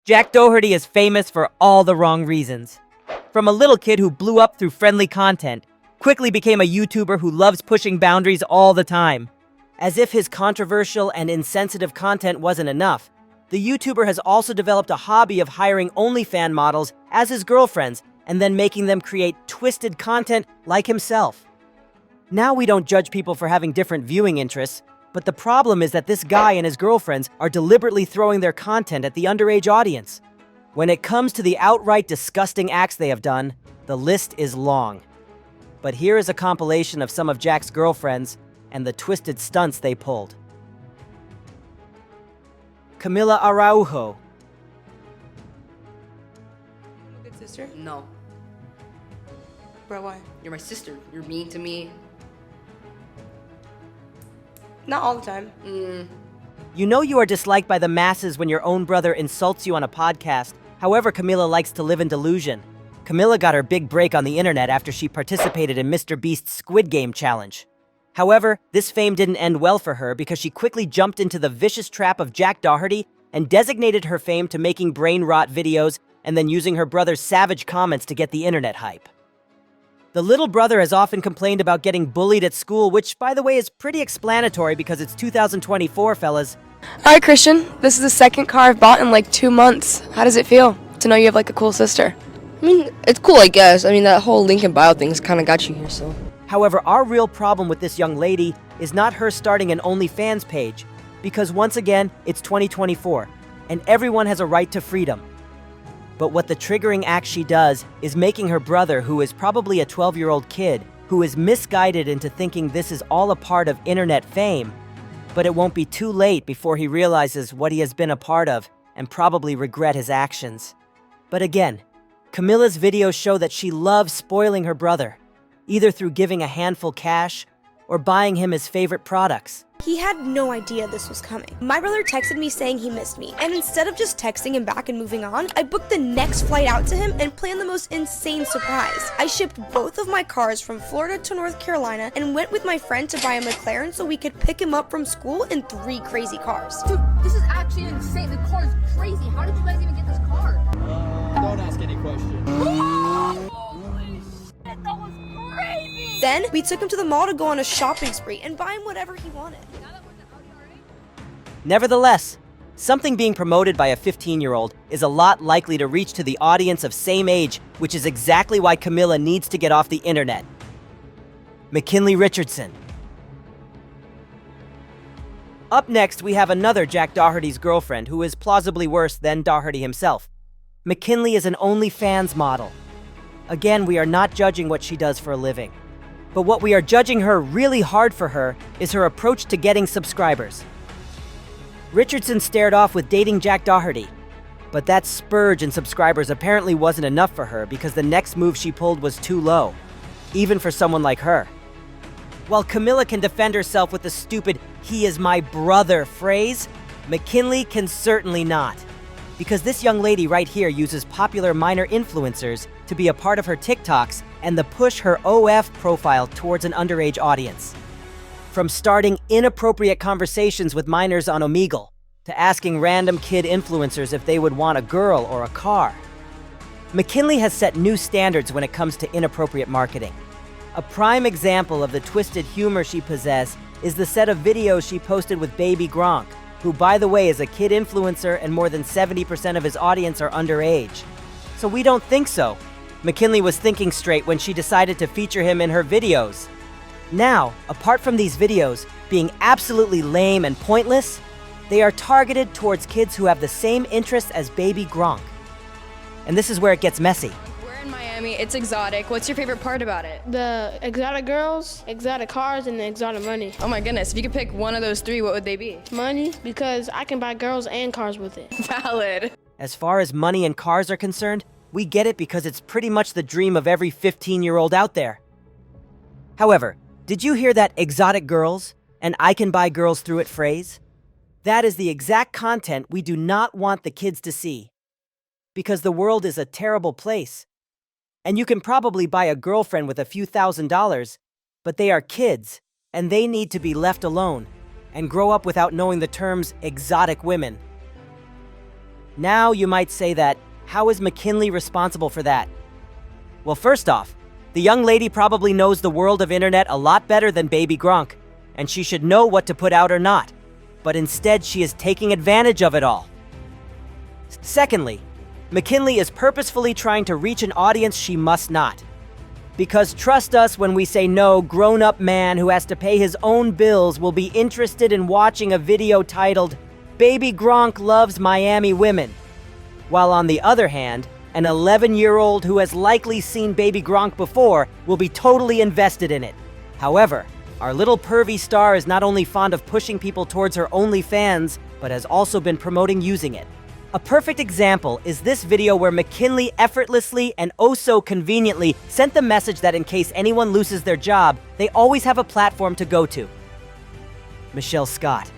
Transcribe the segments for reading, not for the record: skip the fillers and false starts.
Jack Doherty is famous for all the wrong reasons. From a little kid who blew up through friendly content, quickly became a YouTuber who loves pushing boundaries all the time. As if his controversial and insensitive content wasn't enough, the YouTuber has also developed a hobby of hiring OnlyFans models as his girlfriends and then making them create twisted content like himself. Now we don't judge people for having different viewing interests, but the problem is that this guy and his girlfriends are deliberately throwing their content at the underage audience. When it comes to the outright disgusting acts they have done, the list is long. But here is a compilation of some of Jack's girlfriends and the twisted stunts they pulled. Camila Araujo. I'm a good sister? No. Bro, why? You're my sister. You're mean to me. Not all the time. You know you are disliked by the masses when your own brother insults you on a podcast. However, Camila likes to live in delusion. Camila got her big break on the internet after she participated in Mr. Beast's Squid Game challenge. However, this fame didn't end well for her because she quickly jumped into the vicious trap of Jack Doherty and designated her fame to making brain rot videos and then using her brother's savage comments to get the internet hype. The little brother has often complained about getting bullied at school, which, by the way, is pretty explanatory because it's 2024, fellas. Alright, Christian. This is the second car I've bought in like 2 months. How does it feel to know you have like a cool sister? I mean, it's cool, I guess. I mean, that whole link in bio thing's kind of got you here, so. However, our real problem with this young lady is not her starting an OnlyFans page, because once again, it's 2024, and everyone has a right to freedom. But what the triggering act she does is making her brother, who is probably a 12-year-old kid, who is misguided into thinking this is all a part of internet fame, but it won't be too late before he realizes what he has been a part of and probably regret his actions. But again, Camila's videos show that she loves spoiling her brother, either through giving a handful cash or buying him his favorite products. He had no idea this was coming. My brother texted me saying he missed me, and instead of just texting him back and moving on, I booked the next flight out to him and planned the most insane surprise. I shipped both of my cars from Florida to North Carolina and went with my friend to buy a McLaren so we could pick him up from school in 3 crazy cars. Dude, this is actually insane. The car is crazy. How did you guys even get this car? Don't ask any questions. Holy shit, that was crazy! Then, we took him to the mall to go on a shopping spree and buy him whatever he wanted. Nevertheless, something being promoted by a 15-year-old is a lot likely to reach to the audience of same age, which is exactly why Camila needs to get off the internet. McKinley Richardson. Up next, we have another Jack Doherty's girlfriend who is plausibly worse than Doherty himself. McKinley is an OnlyFans model. Again, we are not judging what she does for a living. But what we are judging her really hard for her is her approach to getting subscribers. Richardson stared off with dating Jack Doherty, but that spurge in subscribers apparently wasn't enough for her because the next move she pulled was too low, even for someone like her. While Camila can defend herself with the stupid "he is my brother" phrase, McKinley can certainly not. Because this young lady right here uses popular minor influencers to be a part of her TikToks and to push her OF profile towards an underage audience. From starting inappropriate conversations with minors on Omegle, to asking random kid influencers if they would want a girl or a car. McKinley has set new standards when it comes to inappropriate marketing. A prime example of the twisted humor she possesses is the set of videos she posted with Baby Gronk, who, by the way, is a kid influencer and more than 70% of his audience are underage. So we don't think so. McKinley was thinking straight when she decided to feature him in her videos. Now, apart from these videos being absolutely lame and pointless, they are targeted towards kids who have the same interests as Baby Gronk. And this is where it gets messy. We're in Miami, it's exotic. What's your favorite part about it? The exotic girls, exotic cars, and the exotic money. Oh my goodness, if you could pick one of those 3, what would they be? Money, because I can buy girls and cars with it. Valid. As far as money and cars are concerned, we get it because it's pretty much the dream of every 15-year-old out there. However, did you hear that exotic girls and I can buy girls through it phrase? That is the exact content we do not want the kids to see. Because the world is a terrible place. And you can probably buy a girlfriend with a few $1,000s, but they are kids, and they need to be left alone and grow up without knowing the terms exotic women. Now you might say that, how is McKinley responsible for that? Well, first off, the young lady probably knows the world of internet a lot better than baby Gronk, and she should know what to put out or not. But instead, she is taking advantage of it all. Secondly, McKinley is purposefully trying to reach an audience she must not. Because trust us when we say no grown-up man who has to pay his own bills will be interested in watching a video titled, "Baby Gronk Loves Miami Women." While on the other hand, an 11-year-old who has likely seen Baby Gronk before will be totally invested in it. However, our little pervy star is not only fond of pushing people towards her OnlyFans, but has also been promoting using it. A perfect example is this video where McKinley effortlessly and oh so conveniently sent the message that in case anyone loses their job, they always have a platform to go to. Michelle Scott.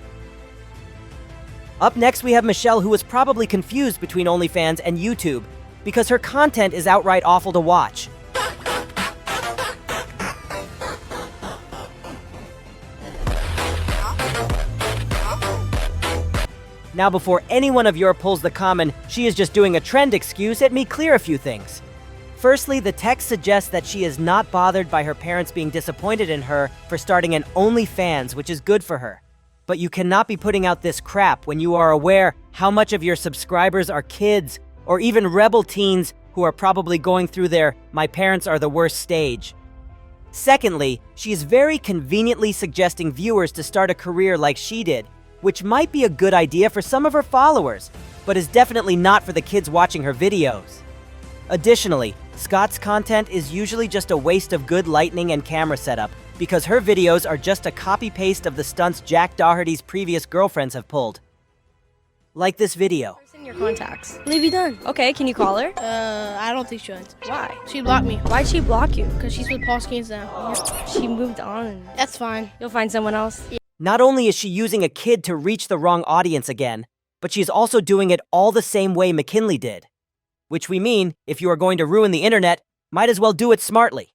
Up next, we have Michelle, who was probably confused between OnlyFans and YouTube because her content is outright awful to watch. Now, before any one of you pulls the common, she is just doing a trend excuse, let me clear a few things. Firstly, the text suggests that she is not bothered by her parents being disappointed in her for starting an OnlyFans, which is good for her. But you cannot be putting out this crap when you are aware how much of your subscribers are kids, or even rebel teens who are probably going through their "my parents are the worst" stage. Secondly, she is very conveniently suggesting viewers to start a career like she did, which might be a good idea for some of her followers, but is definitely not for the kids watching her videos. Additionally, Scott's content is usually just a waste of good lighting and camera setup, because her videos are just a copy-paste of the stunts Jack Doherty's previous girlfriends have pulled. Like this video. In your contacts. What have you done? Okay, can you call her? I don't think she went. Why? She blocked me Why'd she block you? because she's with Paul Skeens now. She moved on. That's fine. You'll find someone else. Not only is she using a kid to reach the wrong audience again, but she's also doing it all the same way McKinley did. Which we mean, if you are going to ruin the internet, might as well do it smartly.